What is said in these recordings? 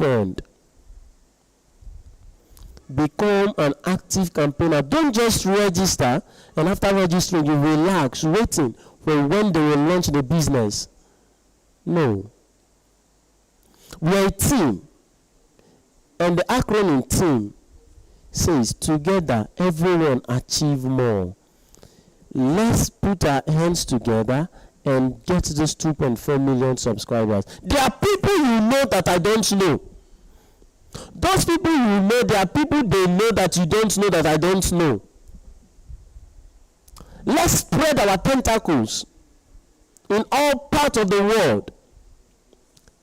fund. Become an active campaigner. Don't just register and after registering you relax waiting for when they will launch the business. No. We are a team, and the acronym team says together everyone achieve more. Let's put our hands together and get those 2.4 million subscribers. There are people you know that I don't know. Those people you know, there are people they know that you don't know that I don't know. Let's spread our tentacles in all parts of the world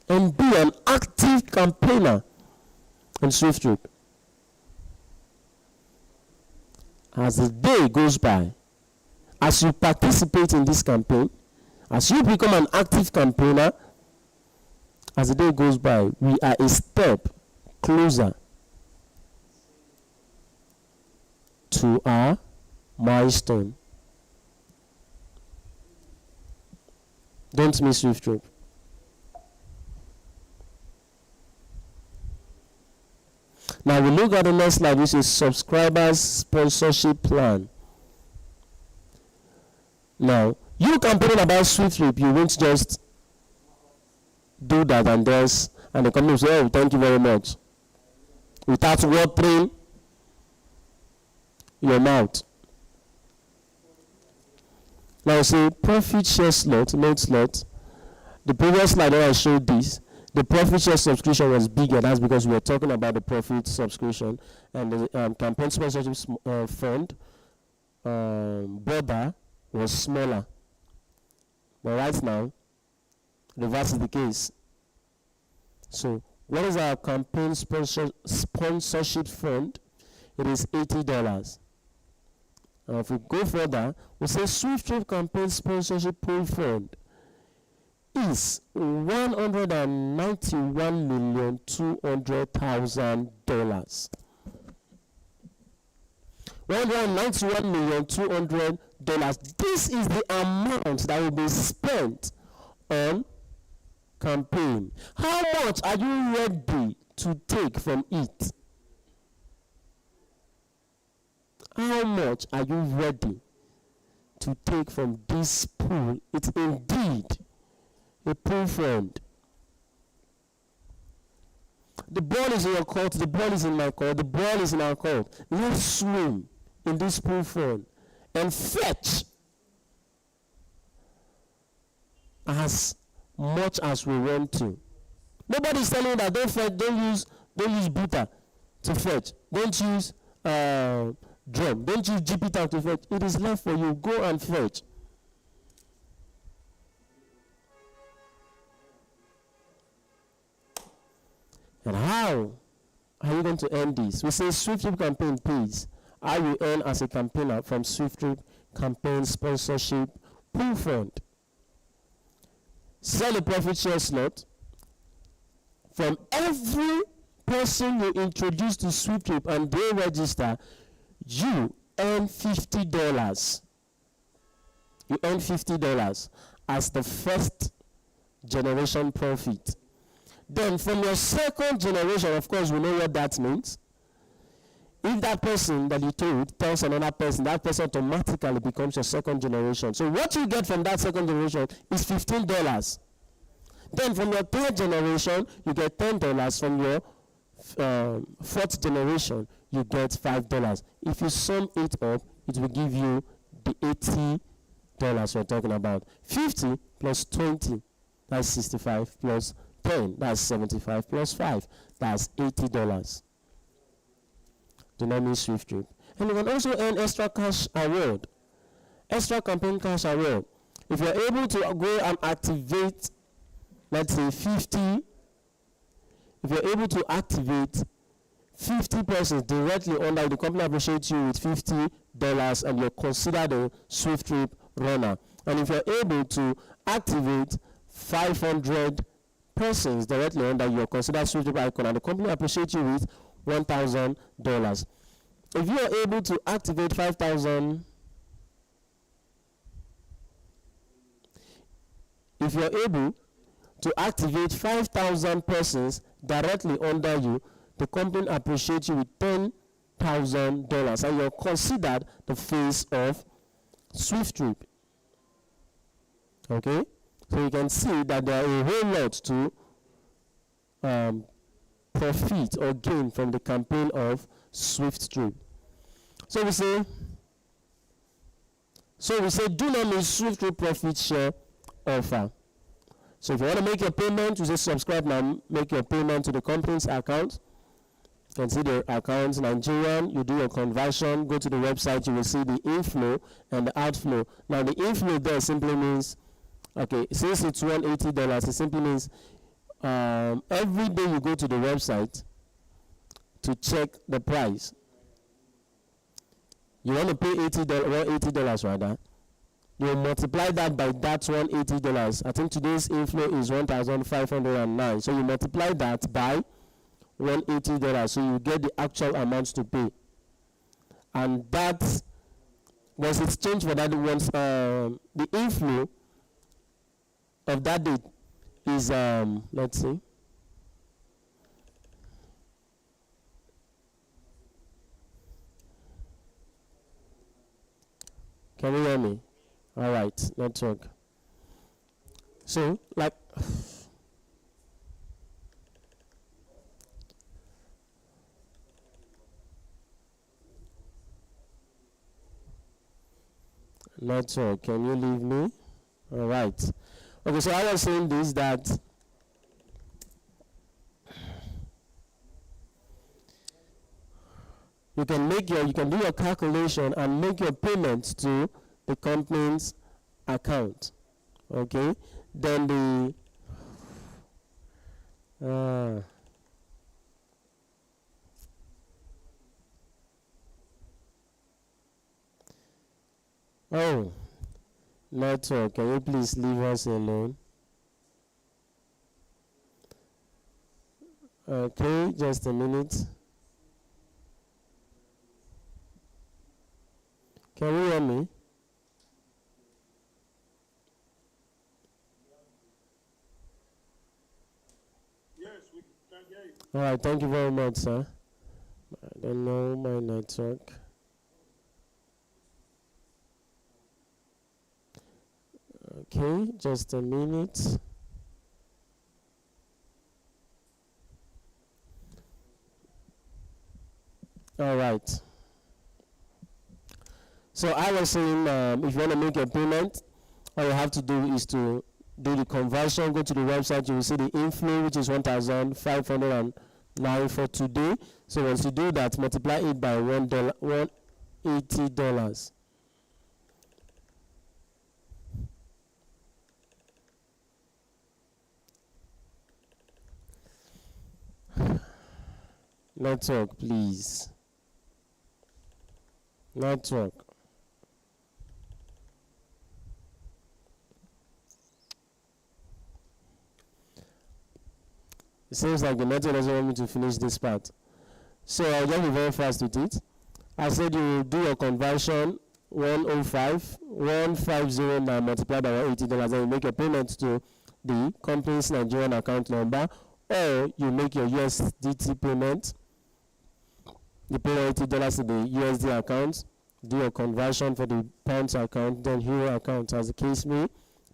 and be an active campaigner on SWIFTtrip. As the day goes by, as you participate in this campaign, as you become an active campaigner, as the day goes by, we are a step closer to our milestone. Don't miss SWIFTtrip. Now we look at the next slide, which is subscribers sponsorship plan. Now, you campaigning about SWIFTtrip, you won't just do that and the company will say, oh, thank you very much, without watering your mouth. Now see, profit share slot, note slot. The previous slide where I showed this, the profit share subscription was bigger. That's because we were talking about the profit subscription, and the campaign sponsorship fund border was smaller. But right now, reverse is the case. So what is our campaign sponsorship fund? It is $80. Now if we go further, we say SWIFTtrip campaign sponsorship pool fund is $191,200,000. $191,200,000. This is the amount that will be spent on campaign. How much are you ready to take from it? How much are you ready to take from this pool? It's indeed a pool fund. The ball is in your court, the ball is in my court, the ball is in our court. Let's swim in this pool fund and fetch as much as we want to. Nobody's telling you that don't use butter to fetch. Don't use drum. Don't use GP tank to fetch. It is left for you. Go and fetch. And how are you going to earn this? We say SWIFTtrip campaign pays. How you earn as a campaigner from SWIFTtrip campaign sponsorship pool fund. Sell a profit share slot. From every person you introduce to SWIFTtrip and they register, you earn $50. You earn $50 as the first generation profit. Then from your second generation, of course, we know what that means. If that person that you told tells another person, that person automatically becomes your second generation. So what you get from that second generation is $15. Then from your third generation, you get $10. From your fourth generation, you get $5. If you sum it up, it will give you the $80 we're talking about. 50 plus 20, that's 65, plus 10, that's 75, plus 5, that's $80. Do not miss SWIFTtrip. And you can also earn extra cash award, extra campaign cash award. If you're able to go and activate, let's say 50, if you're able to activate 50 persons directly under, the company appreciates you with $50 and you're considered a SWIFTtrip runner. And if you're able to activate 500 persons directly under, you're considered SWIFTtrip icon and the company appreciates you with $1,000. If you are able to activate 5,000, if you're able to activate 5,000 persons directly under you, the company appreciates you with $10,000, and you're considered the face of SWIFTtrip. Okay, so you can see that there are a whole lot to profit or gain from the campaign of SWIFTtrip. So we say, do not miss SWIFTtrip profit share offer. So if you want to make your payment, you say subscribe now, make your payment to the company's account. You can see the account Nigerian, you do your conversion, go to the website, you will see the inflow and the outflow. Now the inflow there simply means, okay, since it's $180, it simply means every day you go to the website to check the price. You want to pay $180 rather. You multiply that by that $180. I think today's inflow is 1,509. So you multiply that by $180. So you get the actual amount to pay. And that was exchanged for that once the inflow of that date is let's see. Can you hear me? All right, network. So, like, network, can you leave me? All right. Okay, so I was saying this, that you can do your calculation and make your payments to the company's account. Okay, then the oh, network, can you please leave us alone? Okay, just a minute. Can you hear me? Yes, we can hear you. All right, thank you very much, sir. I don't know my network. Okay, just a minute. All right. So I was saying, if you want to make a payment, all you have to do is to do the conversion. Go to the website, you will see the inflow, which is 1,509 for today. So once you do that, multiply it by $180. Network, please. Network. It seems like the network doesn't want me to finish this part. So I'll just be very fast with it. I said you will do your conversion 150 now multiplied by $180, then you make a payment to the company's Nigerian account number, or you make your USDT payment. You pay $80 to the USD account, do your conversion for the pounds account, then euro account, as the case may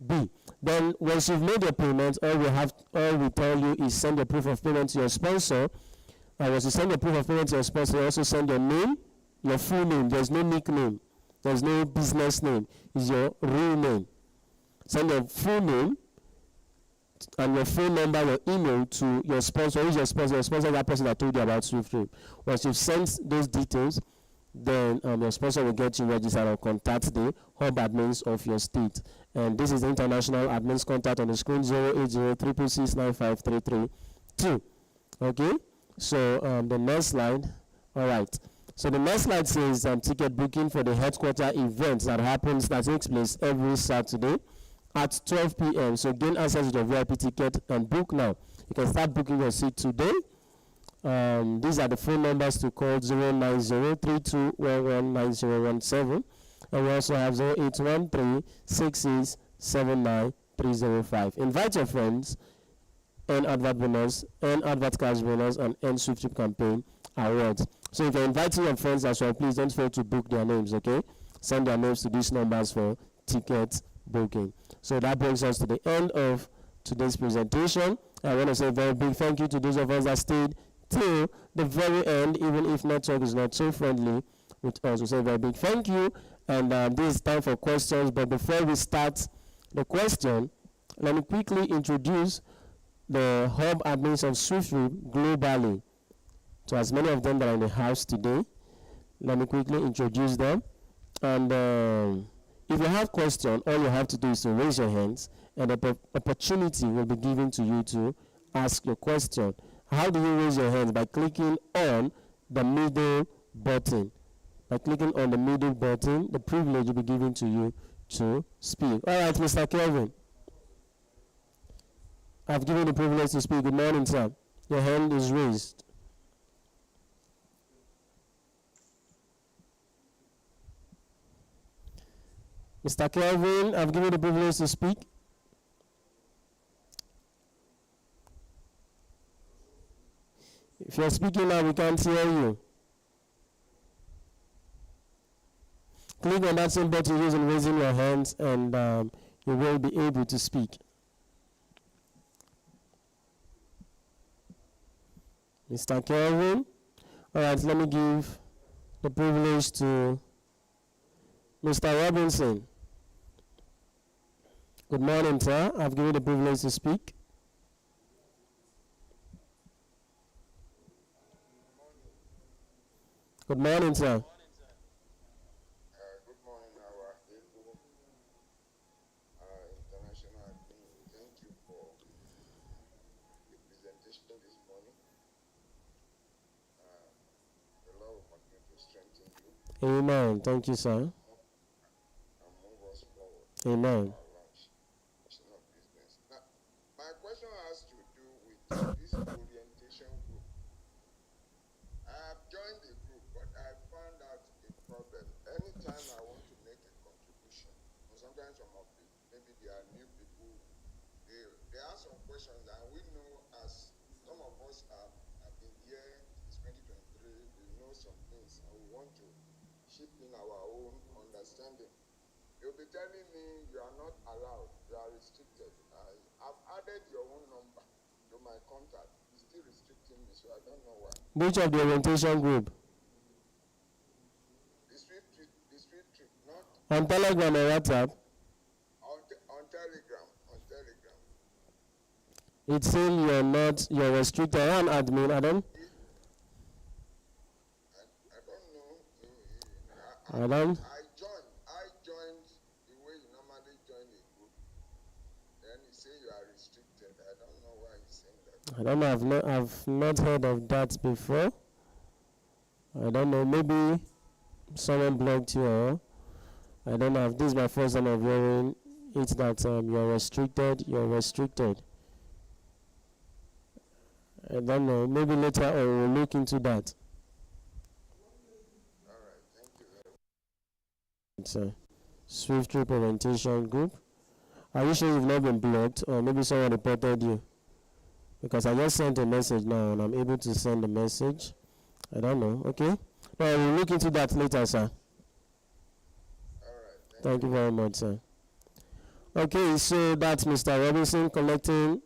be. Then once you've made your payment, all we tell you is send your proof of payment to your sponsor. And once you send your proof of payment to your sponsor, you also send your name, your full name. There's no nickname. There's no business name. It's your real name. Send your full name and your phone number, your email to your sponsor. Who's your sponsor? Your sponsor is that person that told you about SWIFTtrip. Once you've sent those details, then your sponsor will get you registered or contact the hub admins of your state. And this is the international admins contact on the screen, 080-666-95332. Okay, so the next slide. All right, so the next slide says ticket booking for the headquarter event that takes place every Saturday at 12 p.m. So gain access to the VIP ticket and book now. You can start booking your seat today. These are the phone numbers to call: 090-3211-9017. And we also have 0813-6679-305. Invite your friends earn advert bonus, earn advert cash bonus, and earn SWIFTtrip campaign awards. So if you're inviting your friends as well, please don't fail to book their names, okay? Send their names to these numbers for ticket booking. So that brings us to the end of today's presentation. I want to say a very big thank you to those of us that stayed till the very end, even if network is not so friendly with us. We say a very big thank you. And this is time for questions. But before we start the question, let me quickly introduce the hub admins of SWIFTtrip globally. To as many of them that are in the house today, let me quickly introduce them. And if you have questions, all you have to do is to raise your hands, and the opportunity will be given to you to ask your question. How do you raise your hands? By clicking on the middle button. By clicking on the middle button, the privilege will be given to you to speak. All right, Mr. Kelvin. I've given the privilege to speak. Good morning, sir. Your hand is raised. Mr. Kelvin, I've given the privilege to speak. If you're speaking now, we can't hear you. Click on that same button using raising your hands, and you will be able to speak. Mr. Kelvin. All right, let me give the privilege to Mr. Robinson. Good morning, sir. I've given the privilege to speak. Good morning, sir. Good morning, our able international admin. Thank you for the presentation this morning. The Lord will continue to strengthen you Amen. Thank you, sir. and move us forward. Amen. Our launch of business. Now, my question has to do with this orientation group. I have joined the group, but I found out a problem. Anytime I want to make a contribution, or sometimes maybe there are new people, they ask some questions, and we know, as some of us have been here since 2023, we know some things, and we want to chip in our own understanding. You'll be telling me you are not allowed, you are restricted. I've added your own number to my contact. It's still restricting me, so I don't know why. Which of the orientation group? The SWIFTtrip, not On Telegram or WhatsApp? on Telegram. It's saying you're restricted. I'm admin, Adam. I don't know. Adam? I joined the way you normally join a group. Then you say you are restricted. I don't know why you're saying that. I don't know. I've not heard of that before. I don't know. Maybe someone blocked you, or I don't know. If this is my first time of hearing it that you're restricted. You're restricted. I don't know. Maybe later on we'll look into that. All right, thank you very much. It's a SWIFTtrip orientation group. Are you sure you've not been blocked, or maybe someone reported you? Because I just sent a message now, and I'm able to send a message. I don't know. Okay. Well, we'll look into that later, sir. All right, Thank you very much, sir. Okay, so that's Mr. Robinson connecting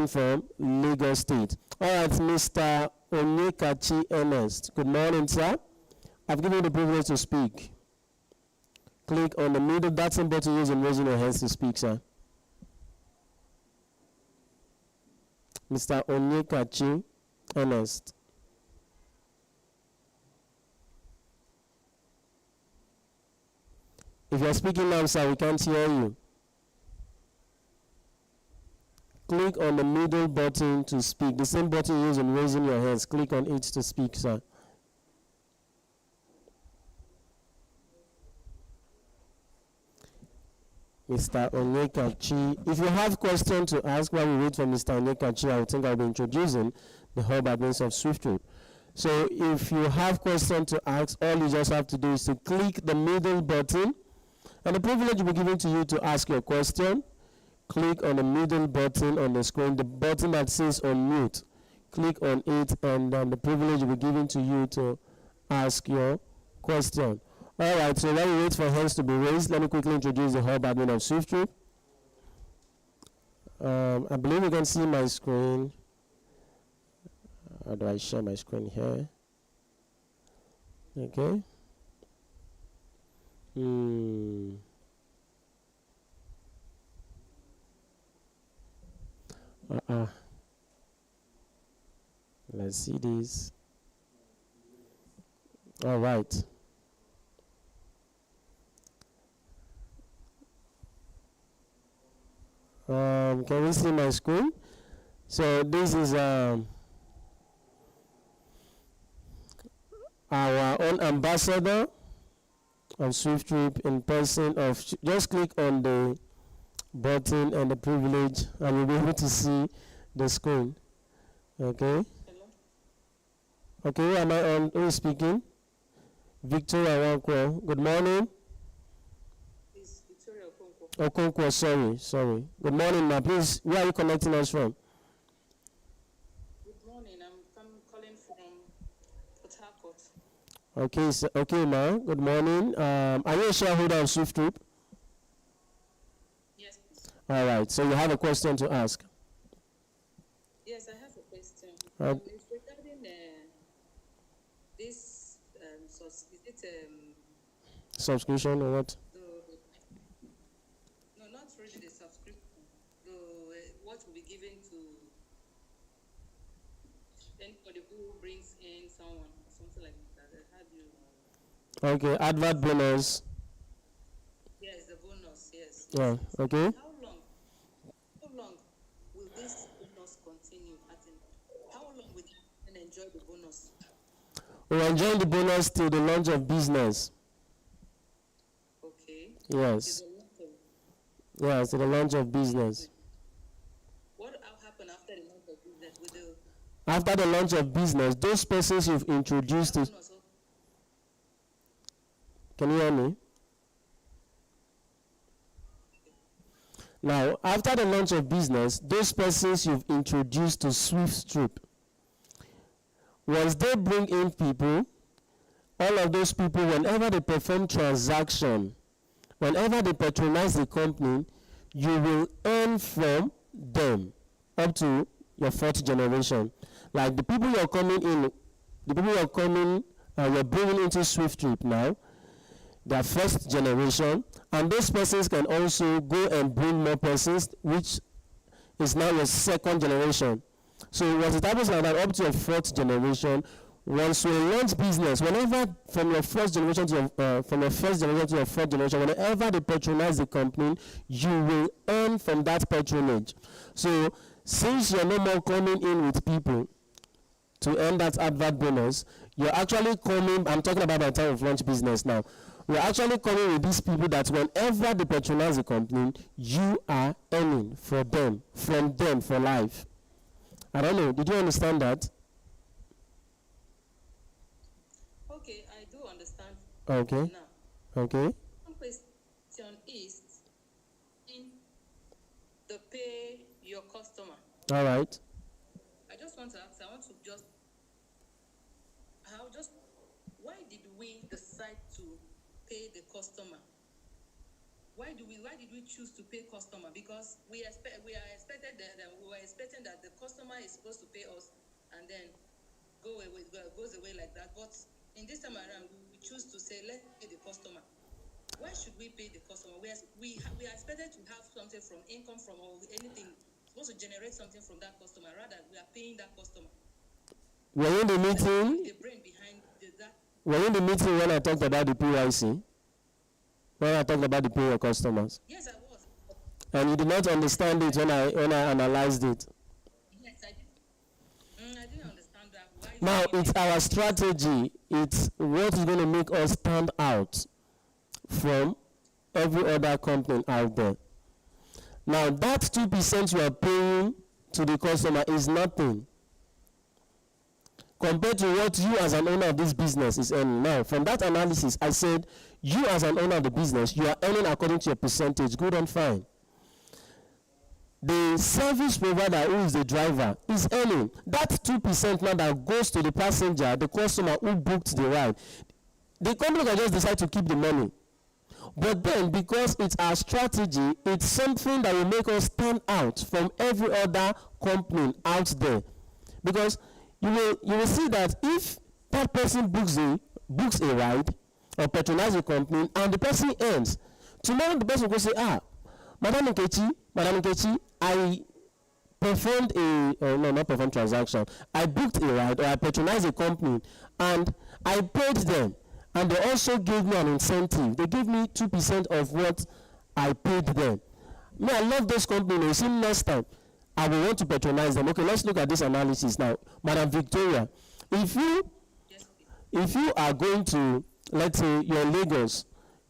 from Lagos State. All right, Mr. Onyekachi Ernest. Good morning, sir. I've given you the privilege to speak. Click on the middle button using raising your hands to speak, sir. Mr. Onyekachi Ernest. If you're speaking now, sir, we can't hear you. Click on the middle button to speak. The same button you use in raising your hands. Click on it to speak, sir. Mr. Onyekachi. If you have questions to ask while we wait for Mr. Onyekachi, I think I'll be introducing the hub admins of SWIFTtrip. So if you have questions to ask, all you just have to do is to click the middle button, and the privilege will be given to you to ask your question. click on the middle button on the screen, the button that says unmute. Click on it, and the privilege will be given to you to ask your question. All right, so while we wait for hands to be raised, let me quickly introduce the hub admin of SWIFTtrip. I believe you can see my screen. How do I share my screen here? Okay. Let's see this. All right. Can we see my screen? So this is our own ambassador of SWIFTtrip in person of. Just click on the button and the privilege, and you'll be able to see the screen. Okay. Hello. Okay, who am I on? Who is speaking? Victoria Wankwo. Good morning. It's Victoria Okonkwo. Okonkwo, sorry. Good morning, ma. Please, where are you connecting us from? Good morning. I'm calling from Port Harcourt. Okay, okay, ma. Good morning. Are you a shareholder of SWIFTtrip? Yes, please. All right. So you have a question to ask. Yes, I have a question. It's regarding this is it Subscription or what? no, not really the subscription. What will be given to anybody who brings in someone, something like that. How do you? Okay, advert bonus. Yes, the bonus. Yes. Yeah. Okay. How long will this bonus continue? How long will you enjoy the bonus? We will enjoy the bonus till the launch of business. Okay. Yes. Yes, to the launch of business. What will happen after the launch of business? After the launch of business, those persons you've introduced to. Can you hear me? Now, after the launch of business, those persons you've introduced to SWIFTtrip, once they bring in people, all of those people, whenever they perform transaction, whenever they patronize the company, you will earn from them up to your fourth generation. Like the people you're coming in, the people you're bringing into SWIFTtrip now, their first generation, and those persons can also go and bring more persons, which is now your second generation. So once it happens like that, up to your fourth generation, once you launch business, whenever from your first generation to your fourth generation, whenever they patronize the company, you will earn from that patronage. So since you're no more coming in with people to earn that advert bonus, you're actually coming. I'm talking about the time of launch business now. We're actually coming with these people that whenever they patronize the company, you are earning from them for life. I don't know. Did you understand that? Okay, I do understand. Okay. Now, Okay. one question is in the pay your customer. All right. I just want to ask. Why did we decide to pay the customer? Why did we choose to pay customer? Because we were expecting that the customer is supposed to pay us and then goes away like that. But in this time around, we choose to say let's pay the customer. Why should we pay the customer? We are expected to have something from income from or anything supposed to generate something from that customer. Rather, we are paying that customer. Were you in the meeting? The brain behind that. Were you in the meeting when I talked about the PYC? When I talked about the pay your customers? Yes, I was. And you did not understand it when I analyzed it. Yes, I did. I didn't understand that. Why Now, it's our strategy. It's what is going to make us stand out from every other company out there. Now, that 2% you are paying to the customer is nothing compared to what you as an owner of this business is earning. Now, from that analysis, I said, you as an owner of the business, you are earning according to your percentage, good and fine. the service provider, who is the driver, is earning. That 2% now that goes to the passenger, the customer who booked the ride, the company can just decide to keep the money. But then, because it's our strategy, it's something that will make us stand out from every other company out there. Because you will see that if that person books a ride or patronize a company and the person earns, tomorrow the person will say, Madam Nkechi, I performed not performed transaction. I booked a ride or I patronized a company and I paid them, and they also gave me an incentive. They gave me 2% of what I paid them. Me, I love those companies. You see, next time I will want to patronize them. Okay, let's look at this analysis now. Madam Victoria, if you are going to, let's say you're in Lagos,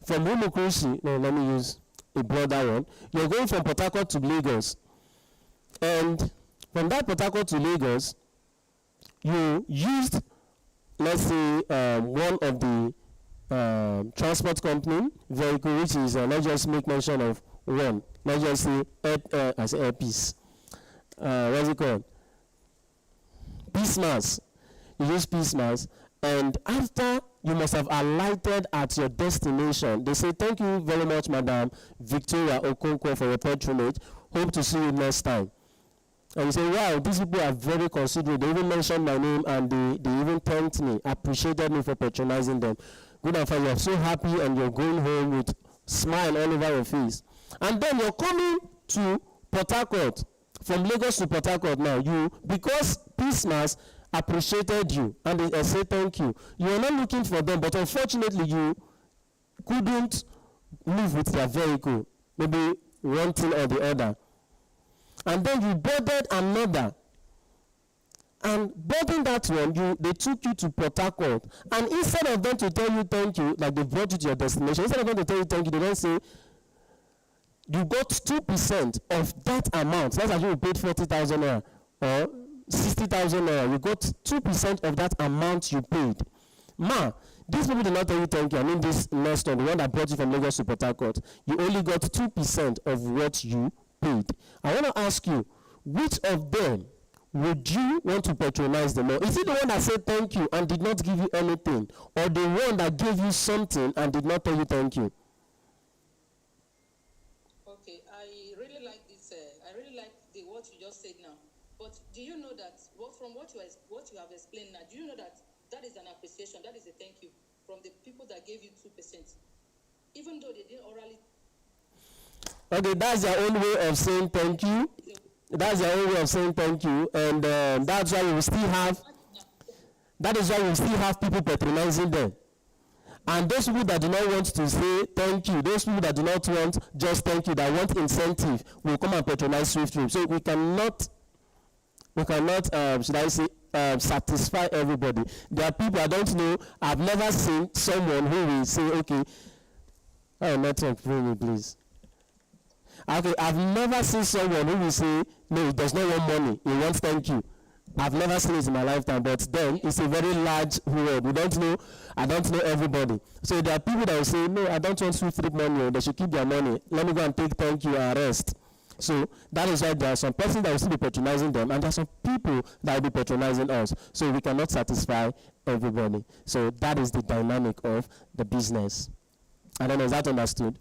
from Umukusi, no, let me use a broader one. You're going from Port Harcourt to Lagos, and from that Port Harcourt to Lagos, you used, let's say, one of the transport company vehicle, which is, let's just make mention of one. Let's just say, Airpiece. What's it called? Peace. You use Peace, and after you must have alighted at your destination, they say, thank you very much, Madam Victoria Okonkwo, for your patronage. Hope to see you next time. And you say, wow, these people are very considerate. They even mentioned my name, and they even thanked me, appreciated me for patronizing them. Good and fine, you're so happy, and you're going home with smile all over your face. And then you're coming to Port Harcourt, from Lagos to Port Harcourt now. Because Peace appreciated you and they say thank you. You are not looking for them, but unfortunately you couldn't move with their vehicle, maybe one thing or the other. And then you boarded another. And boarding that one, they took you to Port Harcourt. And instead of them to tell you thank you, like they brought you to your destination, instead of them to tell you thank you, they don't say, you got 2% of that amount. Let's assume you paid 40,000 naira or 60,000 naira. You got 2% of that amount you paid. These people did not tell you thank you. I mean, this next one, the one that brought you from Lagos to Port Harcourt, you only got 2% of what you paid. I want to ask you, which of them would you want to patronize them more? Is it the one that said thank you and did not give you anything, or the one that gave you something and did not tell you thank you? Okay, I really like this. I really like what you just said now. But do you know that from what you have explained now, do you know that is an appreciation, that is a thank you from the people that gave you 2%, even though they didn't orally. Okay, that's their own way of saying thank you. That's their own way of saying thank you, and that's why we will still have. That is why we still have people patronizing them. And those people that do not want to say thank you, those people that do not want just thank you, that want incentive, will come and patronize SWIFTtrip. So we cannot, should I say, satisfy everybody. There are people, I don't know, I've never seen someone who will say, okay, network, bring me, please. Okay, I've never seen someone who will say, no, he does not want money, he wants thank you. I've never seen it in my lifetime, but then it's a very large world. I don't know everybody. So there are people that will say, no, I don't want SWIFTtrip money, they should keep their money. Let me go and take thank you and rest. So that is why there are some persons that will still be patronizing them, and there are some people that will be patronizing us. So we cannot satisfy everybody. So that is the dynamic of the business. I don't know, is that understood?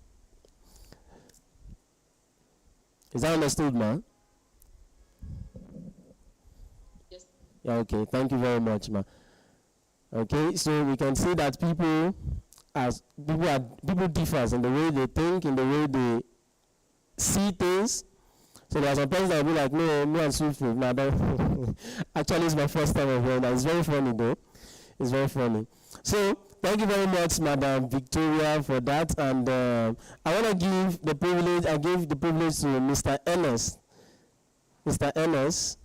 Is that understood, man? Yes. Yeah, okay, thank you very much, man. Okay, so we can see that people differs in the way they think, in the way they see things. So there are some persons that will be like, no, me and SWIFTtrip, no, I don't. Actually, it's my first time of hearing that. It's very funny, though. It's very funny. So thank you very much, Madam Victoria, for that. And I want to give the privilege. I give the privilege to Mr. Ennis. Mr. Ennis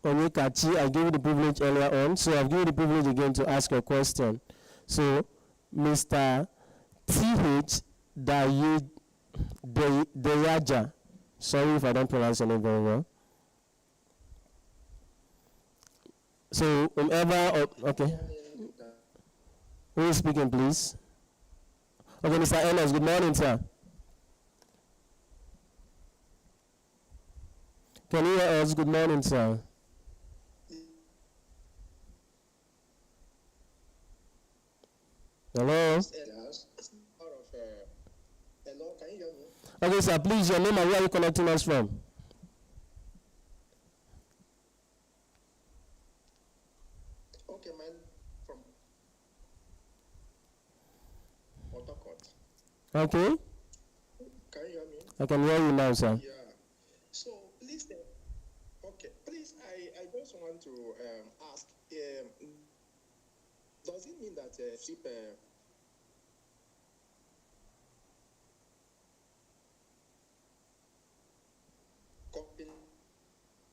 Onyekachi, I gave you the privilege earlier on, so I'll give you the privilege again to ask a question. So, Mr. T.H. Dayaja, sorry if I don't pronounce your name very well. So, okay. Who is speaking, please? Okay, Mr. Ennis, good morning, sir. Can you hear us? Good morning, sir. Hello? Hello, can you hear me? Okay, sir, please, your name and where are you connecting us from? Okay, man, from Otokot. Okay, Can you hear me? I can hear you now, sir. Yeah. So, please, okay, please, I just want to ask, does it mean that SIP company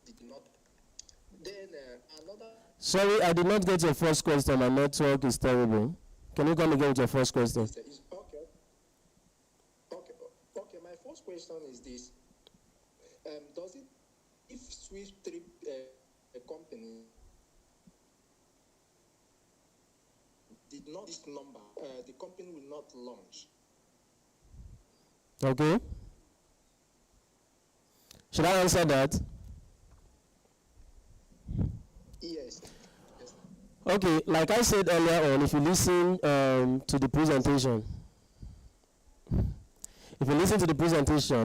did not? Then another Sorry, I did not get your first question. My network is terrible. Can you come again with your first question? is okay. Okay. My first question is this: does it, if SWIFTtrip a company did not this number, the company will not launch? Okay. Should I answer that? Yes. Yes. Okay, like I said earlier on, if you listen to the presentation,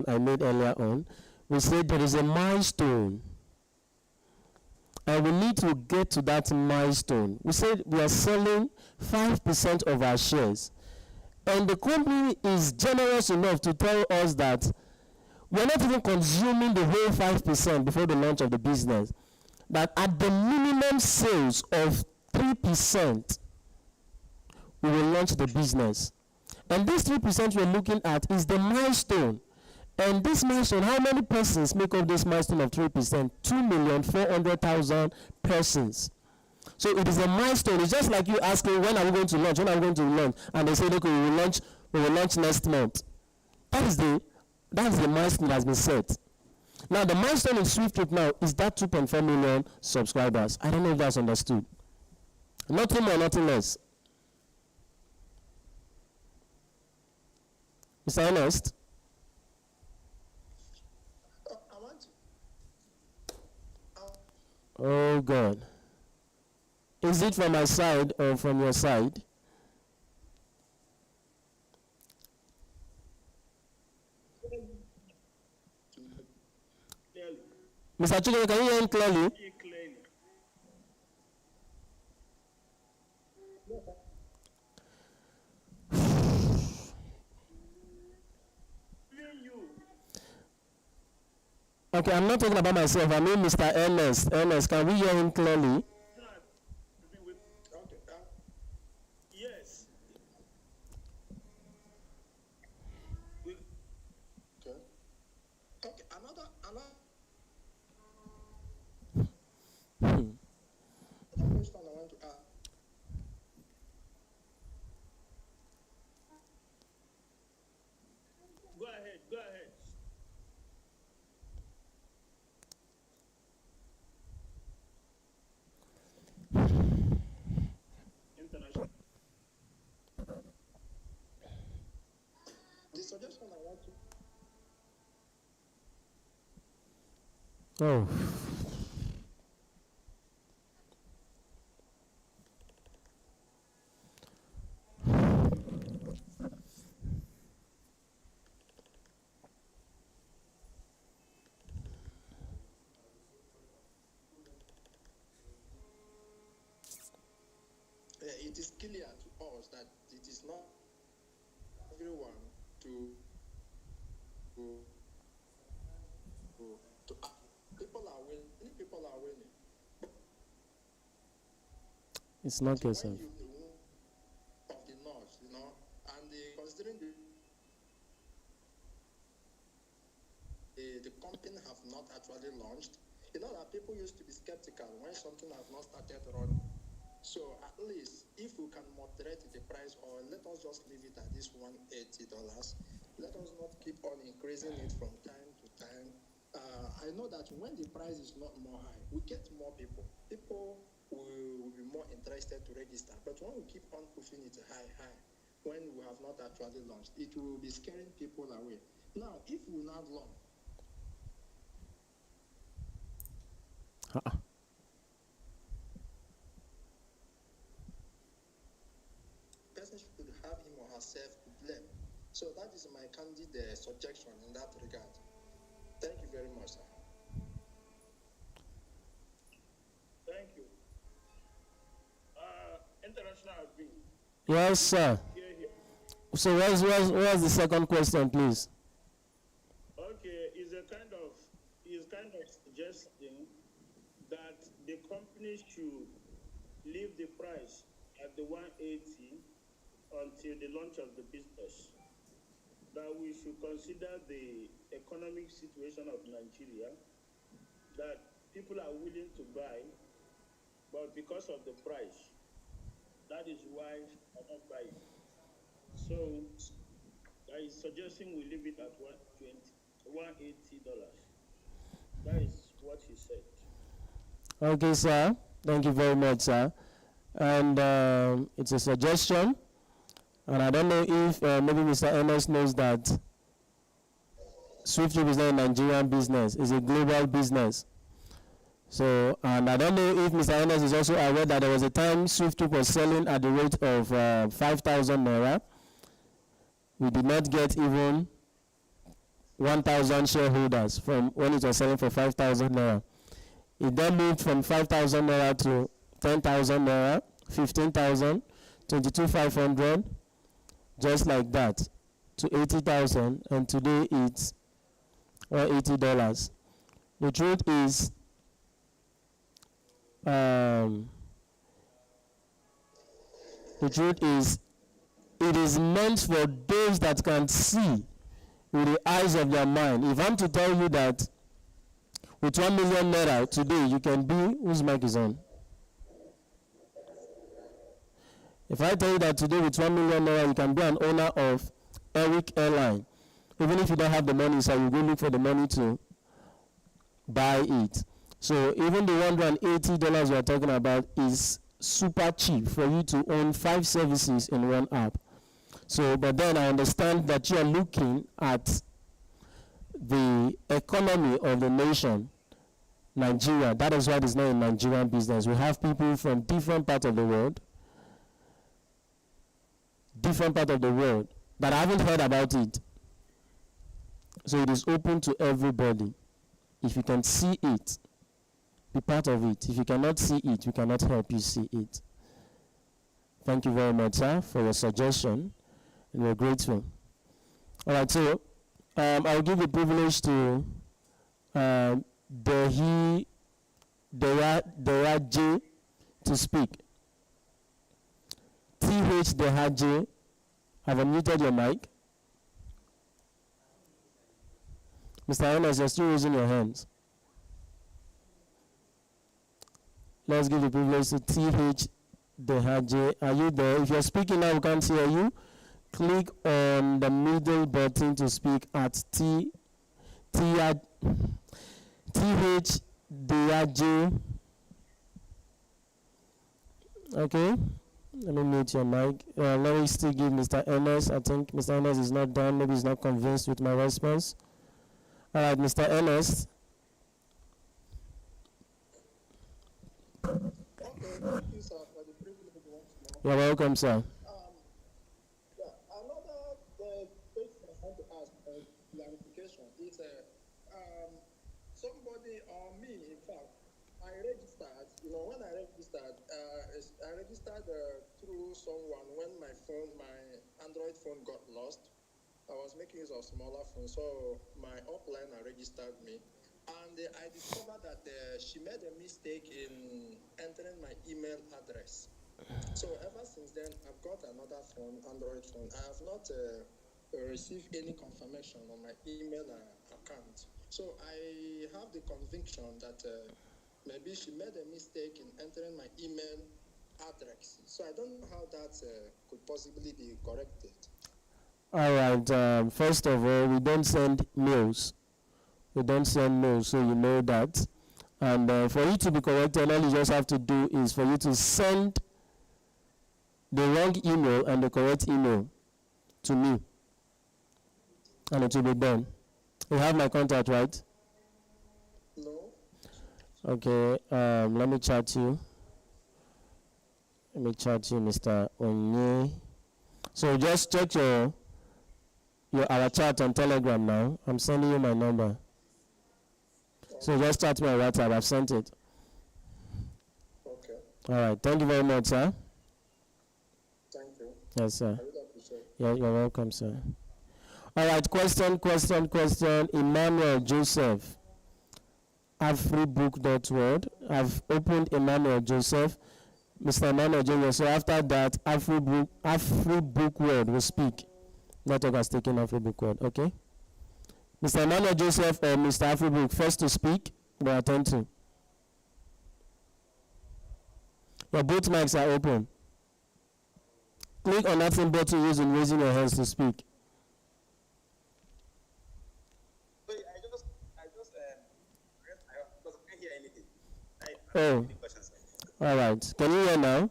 I made earlier on, we said there is a milestone and we need to get to that milestone. We said we are selling 5% of our shares, and the company is generous enough to tell us that we are not even consuming the whole 5% before the launch of the business, that at the minimum sales of 3%, we will launch the business. And this 3% we're looking at is the milestone. And this milestone, how many persons make up this milestone of 3%? 2,400,000 persons. So it is a milestone. It's just like you asking, when are we going to launch? When are we going to launch? And they say, look, we will launch next month. That is the milestone that has been set. Now, the milestone in SWIFTtrip now is that 2.4 million subscribers. I don't know if that's understood. Nothing more, nothing less. Mr. Ernest? I want to. Oh, God. Is it from my side or from your side? Clearly. Mr. Chukwu, can you hear him clearly? See clearly. Even you. Okay, I'm not talking about myself. I mean Mr. Ernest. Ernest, can we hear him clearly? Not even with. Okay. Yes. We, Okay. Okay. Another question I want to ask. go ahead. Go ahead. International. The suggestion I want to. Oh. It is clear to us that it is not everyone to people are winning. Many people are winning. It's not When yourself. you of the north, and considering the company have not actually launched, that people used to be skeptical when something has not started running. So at least if we can moderate the price, or let us just leave it at this $180, let us not keep on increasing it from time to time. I know that when the price is not more high, we get more people. People will be more interested to register. But when we keep on pushing it high, when we have not actually launched, it will be scaring people away. Now, if we not launch, ourselves to blame. So that is my candid suggestion in that regard. Thank you very much, sir. Thank you. International agree. Yes, sir. Here, here. So what's the second question, please? Okay, is kind of suggesting that the company should leave the price at the 180 until the launch of the business. That we should consider the economic situation of Nigeria, that people are willing to buy, but because of the price, that is why I don't buy it. So I is suggesting we leave it at $180. That is what he said. Okay, sir. Thank you very much, sir. And it's a suggestion. And I don't know if maybe Mr. Ernest knows that SWIFTtrip is not a Nigerian business. It's a global business. So, and I don't know if Mr. Ernest is also aware that there was a time SWIFTtrip was selling at the rate of 5,000 naira. We did not get even 1,000 shareholders from when it was selling for 5,000 naira. It then moved from 5,000 naira to 10,000 naira, 15,000, 22,500, just like that, to 80,000, and today it's $180. The truth is, it is meant for those that can see with the eyes of their mind. If I'm to tell you that with 1 million naira today you can be, whose mic is on? If I tell you that today with 1 million naira you can be an owner of Eric Airline, even if you don't have the money, so you go look for the money to buy it. So even the $180 we are talking about is super cheap for you to own 5 services in one app. So, but then I understand that you are looking at the economy of the nation, Nigeria. That is why it is not a Nigerian business. We have people from different parts of the world that haven't heard about it. So it is open to everybody. If you can see it, be part of it. If you cannot see it, we cannot help you see it. Thank you very much, sir, for your suggestion. And we're grateful. All right, so I'll give the privilege to Dehaje to speak. TH Dehaje, have unmuted your mic. Mr. Ernest, you're still raising your hands. Let's give the privilege to TH Dehaje. Are you there? If you're speaking now, we can't hear you. Click on the middle button to speak at TH Dehaje. Okay. Let me mute your mic. Let me still give Mr. Ernest. I think Mr. Ernest is not done. Maybe he's not convinced with my response. All right, Mr. Ernest. Okay, thank you, sir, for the privilege once more. You're welcome, sir. Another question I want to ask for clarification is somebody or me, in fact, I registered, when I registered through someone when my Android phone got lost. I was making use of smaller phone, so my upline registered me. And I discovered that she made a mistake in entering my email address. So ever since then, I've got another phone, Android phone. I have not received any confirmation on my email account. So I have the conviction that maybe she made a mistake in entering my email address. So I don't know how that could possibly be corrected. All right. First of all, we don't send mails. We don't send mails, so you know that. And for you to be corrected, all you just have to do is for you to send the wrong email and the correct email to me, and it will be done. You have my contact, right? No. Okay. Let me chat you. Mr. Onye. So just check your our chat on Telegram now. I'm sending you my number. So just chat me on WhatsApp. I've sent it. Okay. All right. Thank you very much, sir. Thank you. Yes, sir. I really appreciate it. Yeah, you're welcome, sir. All right. Question. Emmanuel Joseph. Afribook.world. I've opened Emmanuel Joseph. Mr. Emmanuel Joseph. So after that, Afribook World will speak. Network has taken Afribook World. Okay. Mr. Emmanuel Joseph or Mr. Afribook, first to speak, we attend to. Your both mics are open. Click on that same button using raising your hands to speak. Wait, I just because I can't hear anything. Oh. All right. Can you hear now?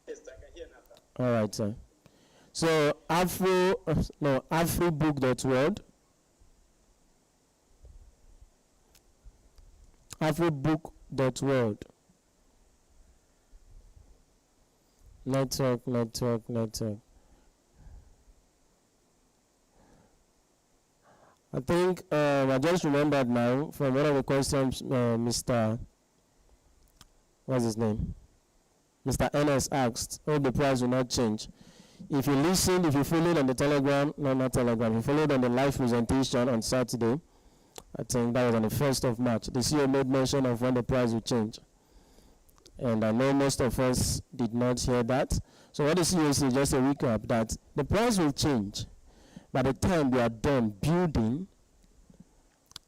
Yes, I can hear now, sir. All right, sir. So Afribook.world. Afribook.world. Network. I think I just remembered now from one of the questions Mr. What's his name? Mr. Ernest asked, oh, the price will not change. If you listened, if you followed on the Telegram, no, not Telegram, you followed on the live presentation on Saturday, I think that was on the 1st of March, the CEO made mention of when the price will change. And I know most of us did not hear that. So what the CEO said, just a recap, that the price will change by the time we are done building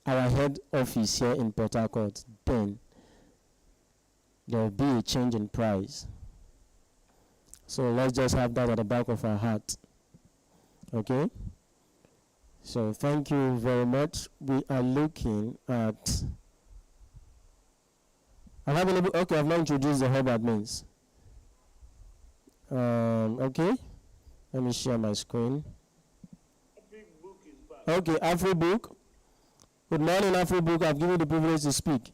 our head office here in Port Harcourt. Then there will be a change in price. So let's just have that at the back of our heart. Okay? So thank you very much. We are looking at... I've not introduced the hub admins. Okay? Let me share my screen. Afribook is back. Okay, Afribook. Good morning, Afribook. I've given you the privilege to speak.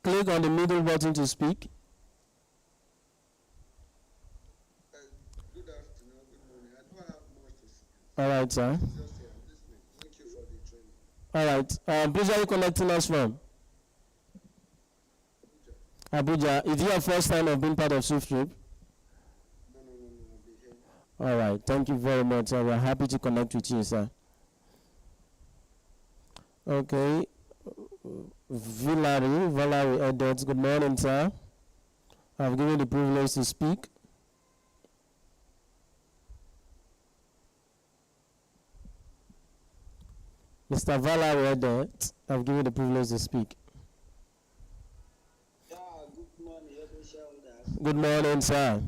Click on the middle button to speak. Good afternoon, good morning. I don't have much to say. All right, sir. Just here, I'm listening. Thank you for the training. All right. Please, where are you connecting us from? Abuja. Is it your first time of being part of SWIFTtrip? No, I'll be here. All right. Thank you very much. We're happy to connect with you, sir. Okay. Valerie Edwards. Good morning, sir. I've given you the privilege to speak. Mr. Valerie Edwards, I've given you the privilege to speak. Yeah, good morning, every shareholders. Good morning, sir.